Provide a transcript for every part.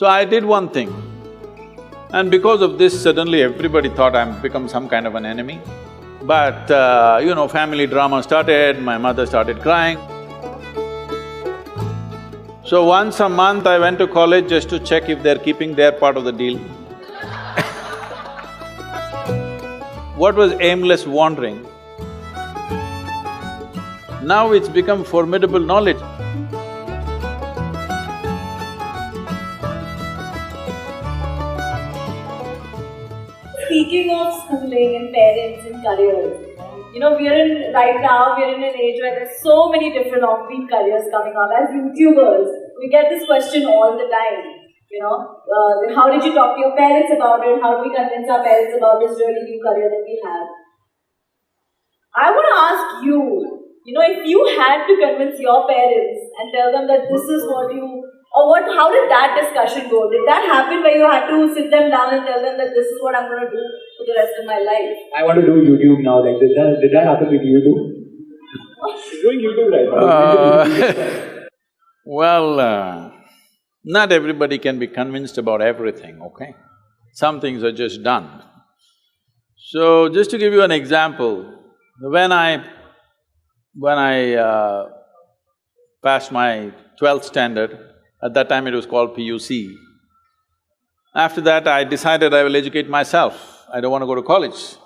So I did one thing, and because of this, suddenly everybody thought I'm become some kind of an enemy. But, family drama started, my mother started crying. So once a month I went to college just to check if they're keeping their part of the deal. What was aimless wandering, now it's become formidable knowledge. Speaking of schooling and parents and careers, right now we're in an age where there's so many different offbeat careers coming up. As YouTubers, we get this question all the time. How did you talk to your parents about it? How do we convince our parents about this really new career that we have? I want to ask you, if you had to convince your parents and tell them that this is what you… how did that discussion go? Did that happen where you had to sit them down and tell them that this is what I'm going to do for the rest of my life? I want to do YouTube now. Like, did that happen with you too? You're doing YouTube right now. Not everybody can be convinced about everything, okay? Some things are just done. So, just to give you an example, when I passed my 12th standard, at that time it was called PUC. After that, I decided I will educate myself, I don't want to go to college.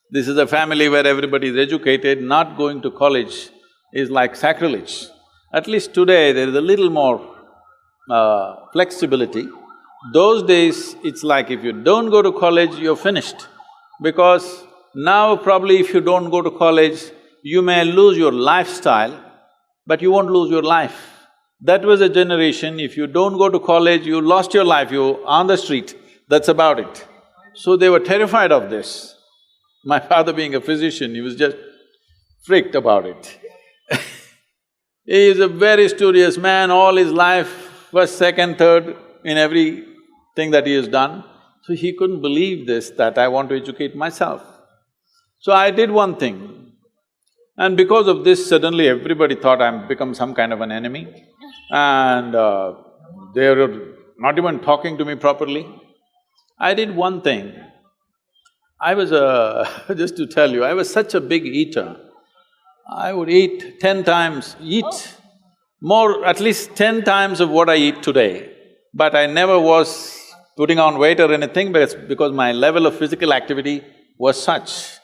This is a family where everybody is educated, not going to college is like sacrilege. At least today, there is a little more flexibility. Those days, it's like if you don't go to college, you're finished. Because now probably if you don't go to college, you may lose your lifestyle, but you won't lose your life. That was a generation, if you don't go to college, you lost your life, you're on the street, that's about it. So they were terrified of this. My father being a physician, he was just freaked about it. He is a very studious man, all his life, first, second, third in everything that he has done. So he couldn't believe this, that I want to educate myself. So I did one thing, and because of this, suddenly everybody thought I'm become some kind of an enemy, and they were not even talking to me properly. I did one thing. I was just to tell you, I was such a big eater. I would eat 10 times, at least 10 times of what I eat today. But I never was putting on weight or anything because my level of physical activity was such.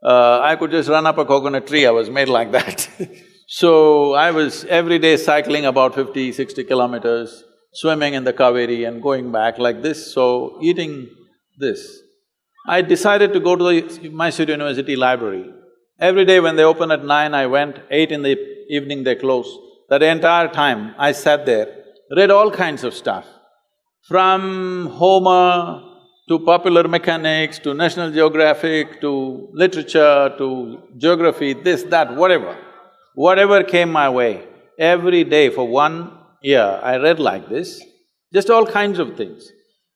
I could just run up a coconut tree, I was made like that. So I was every day cycling about 50, 60 kilometers, swimming in the Kaveri and going back like this, so eating this. I decided to go to the Mysore University library. Every day when they open at 9, I went, 8 in the evening they close. That entire time I sat there, read all kinds of stuff. From Homer to popular mechanics, to National Geographic, to literature, to geography, this, that, whatever. Whatever came my way, every day for 1 year I read like this, just all kinds of things.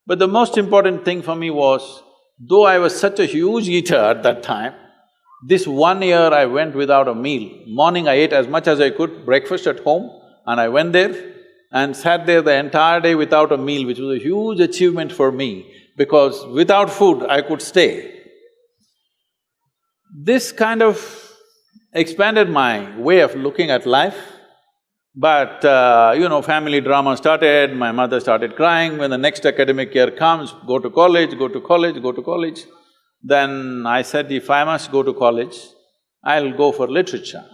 But the most important thing for me was, though I was such a huge eater at that time, this 1 year I went without a meal. Morning I ate as much as I could, breakfast at home, and I went there and sat there the entire day without a meal, which was a huge achievement for me, because without food I could stay. This kind of expanded my way of looking at life, but family drama started, my mother started crying. When the next academic year comes, go to college, go to college, go to college. Then I said, if I must go to college, I'll go for literature.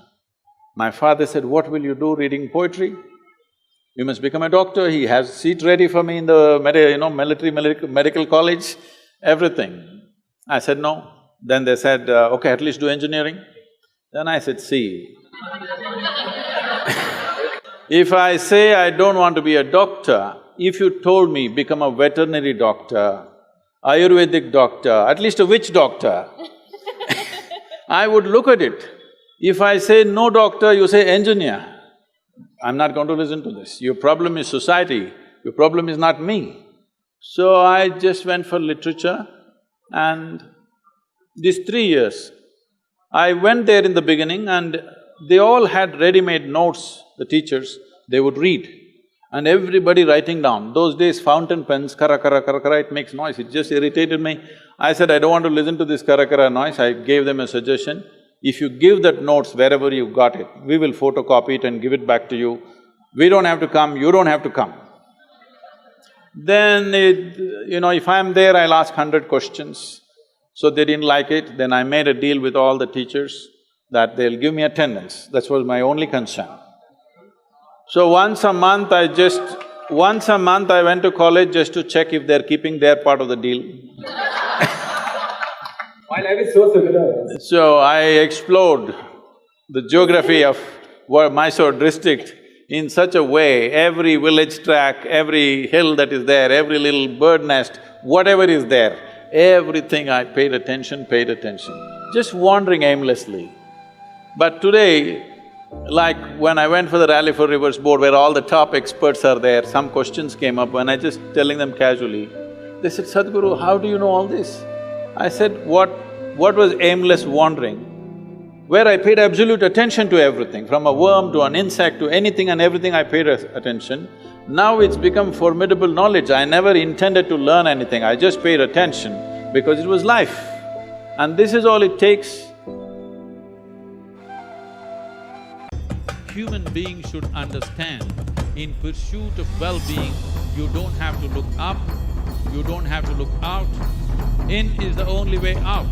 My father said, what will you do reading poetry? You must become a doctor. He has seat ready for me in the medical college, everything. I said, no. Then they said, okay, at least do engineering. Then I said, see, if I say I don't want to be a doctor, if you told me become a veterinary doctor, Ayurvedic doctor, at least a witch doctor, I would look at it. If I say no doctor, you say engineer, I'm not going to listen to this. Your problem is society, your problem is not me. So I just went for literature, and these 3 years, I went there in the beginning and they all had ready-made notes, the teachers, they would read. and everybody writing down. Those days fountain pens, kara kara kara kara, it makes noise, it just irritated me. I said, I don't want to listen to this kara kara noise. I gave them a suggestion. If you give that notes wherever you got it, we will photocopy it and give it back to you. We don't have to come, you don't have to come. Then if I'm there, I'll ask 100 questions. So they didn't like it, then I made a deal with all the teachers that they'll give me attendance. That was my only concern. So once a month I went to college just to check if they're keeping their part of the deal. My life is so similar. So I explored the geography of Mysore district in such a way, every village track, every hill that is there, every little bird nest, whatever is there, everything I paid attention, just wandering aimlessly. But today, like when I went for the Rally for Rivers board where all the top experts are there, some questions came up and I just telling them casually, they said, Sadhguru, how do you know all this? I said, what was aimless wandering? Where I paid absolute attention to everything, from a worm to an insect to anything and everything I paid attention. Now it's become formidable knowledge. I never intended to learn anything, I just paid attention because it was life. And this is all it takes. Human beings should understand, in pursuit of well-being, you don't have to look up, you don't have to look out. In is the only way out.